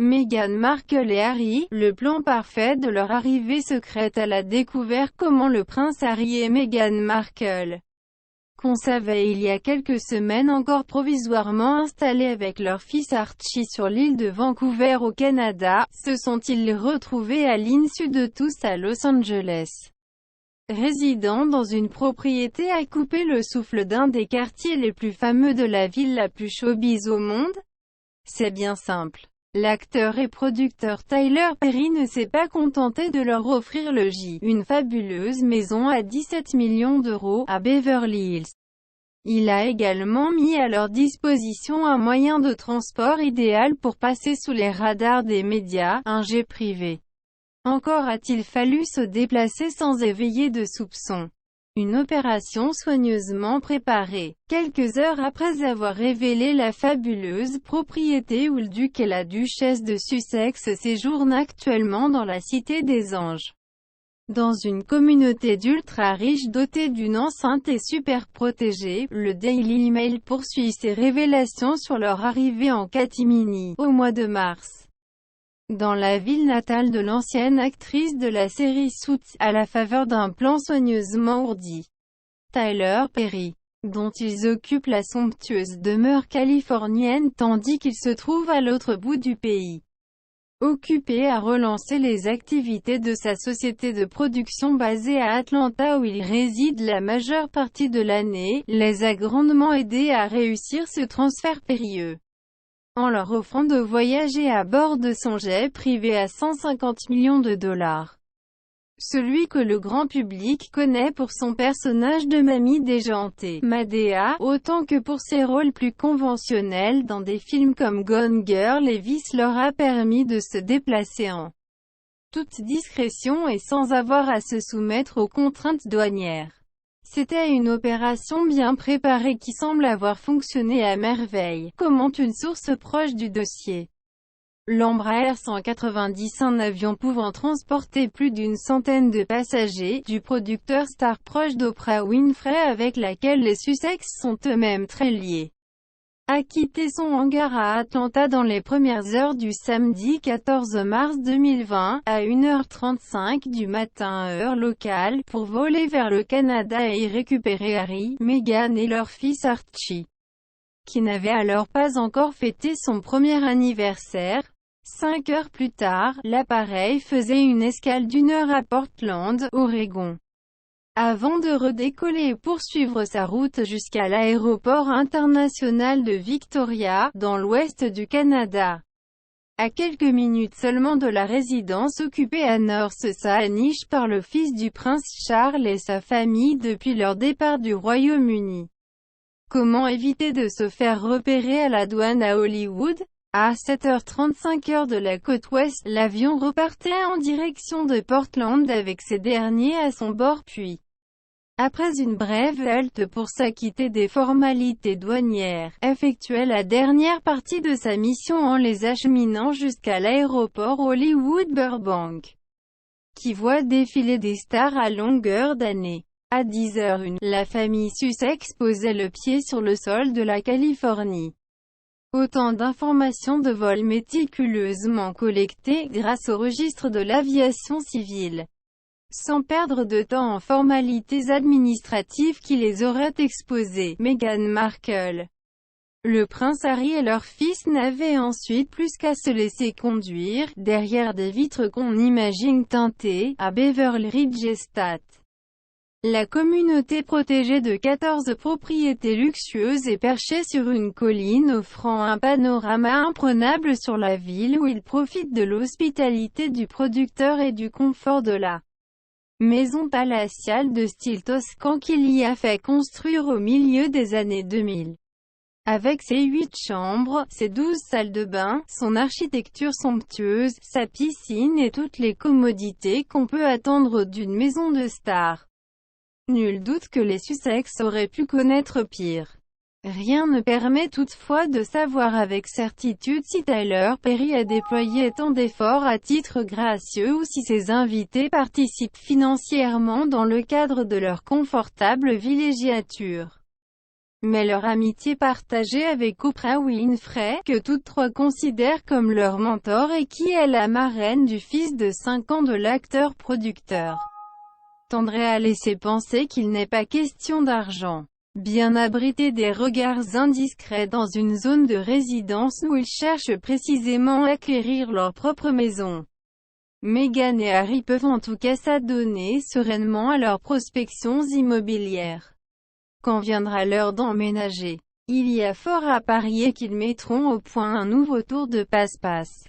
Meghan Markle et Harry, le plan parfait de leur arrivée secrète à la découvert. Comment le prince Harry et Meghan Markle, qu'on savait il y a quelques semaines encore provisoirement installés avec leur fils Archie sur l'île de Vancouver au Canada, se sont-ils retrouvés à l'insu de tous à Los Angeles. Résidant dans une propriété à couper le souffle d'un des quartiers les plus fameux de la ville la plus showbiz au monde? C'est bien simple. L'acteur et producteur Tyler Perry ne s'est pas contenté de leur offrir le J, une fabuleuse maison à 17 millions d'euros, à Beverly Hills. Il a également mis à leur disposition un moyen de transport idéal pour passer sous les radars des médias, un jet privé. Encore a-t-il fallu se déplacer sans éveiller de soupçons. Une opération soigneusement préparée. Quelques heures après avoir révélé la fabuleuse propriété où le duc et la duchesse de Sussex séjournent actuellement dans la Cité des Anges. Dans une communauté d'ultra-riches dotée d'une enceinte et super protégée, le Daily Mail poursuit ses révélations sur leur arrivée en catimini, au mois de mars. Dans la ville natale de l'ancienne actrice de la série Suits, à la faveur d'un plan soigneusement ourdi. Tyler Perry, dont ils occupent la somptueuse demeure californienne tandis qu'ils se trouvent à l'autre bout du pays. Occupé à relancer les activités de sa société de production basée à Atlanta où il réside la majeure partie de l'année, les a grandement aidés à réussir ce transfert périlleux, en leur offrant de voyager à bord de son jet privé à 150 millions de dollars. Celui que le grand public connaît pour son personnage de mamie déjantée, Madea, autant que pour ses rôles plus conventionnels dans des films comme Gone Girl et Vice, leur a permis de se déplacer en toute discrétion et sans avoir à se soumettre aux contraintes douanières. C'était une opération bien préparée qui semble avoir fonctionné à merveille, commente une source proche du dossier. L'Embraer 190, un avion pouvant transporter plus d'une centaine de passagers, du producteur star proche d'Oprah Winfrey avec laquelle les Sussex sont eux-mêmes très liés, a quitté son hangar à Atlanta dans les premières heures du samedi 14 mars 2020, à 1h35 du matin heure locale, pour voler vers le Canada et y récupérer Harry, Meghan et leur fils Archie, qui n'avait alors pas encore fêté son premier anniversaire. 5 heures plus tard, l'appareil faisait une escale d'1 heure à Portland, Oregon, avant de redécoller et poursuivre sa route jusqu'à l'aéroport international de Victoria, dans l'ouest du Canada. À quelques minutes seulement de la résidence occupée à North Saanich par le fils du prince Charles et sa famille depuis leur départ du Royaume-Uni. Comment éviter de se faire repérer à la douane à Hollywood? À 7h35 heure de la côte ouest, l'avion repartait en direction de Portland avec ces derniers à son bord puis, après une brève halte pour s'acquitter des formalités douanières, effectuait la dernière partie de sa mission en les acheminant jusqu'à l'aéroport Hollywood Burbank, qui voit défiler des stars à longueur d'année. À 10h01, la famille Sussex posait le pied sur le sol de la Californie. Autant d'informations de vol méticuleusement collectées, grâce au registre de l'aviation civile, sans perdre de temps en formalités administratives qui les auraient exposés. Meghan Markle, le prince Harry et leur fils n'avaient ensuite plus qu'à se laisser conduire, derrière des vitres qu'on imagine teintées, à Beverly Ridge Estate. La communauté protégée de 14 propriétés luxueuses est perchée sur une colline offrant un panorama imprenable sur la ville où ils profitent de l'hospitalité du producteur et du confort de la maison palatiale de style toscan qu'il y a fait construire au milieu des années 2000. Avec ses 8 chambres, ses 12 salles de bain, son architecture somptueuse, sa piscine et toutes les commodités qu'on peut attendre d'une maison de star. Nul doute que les Sussex auraient pu connaître pire. Rien ne permet toutefois de savoir avec certitude si Tyler Perry a déployé tant d'efforts à titre gracieux ou si ses invités participent financièrement dans le cadre de leur confortable villégiature. Mais leur amitié partagée avec Oprah Winfrey, que toutes trois considèrent comme leur mentor et qui est la marraine du fils de 5 ans de l'acteur-producteur, tendrait à laisser penser qu'il n'est pas question d'argent. Bien abrités des regards indiscrets dans une zone de résidence où ils cherchent précisément à acquérir leur propre maison, Meghan et Harry peuvent en tout cas s'adonner sereinement à leurs prospections immobilières. Quand viendra l'heure d'emménager, il y a fort à parier qu'ils mettront au point un nouveau tour de passe-passe.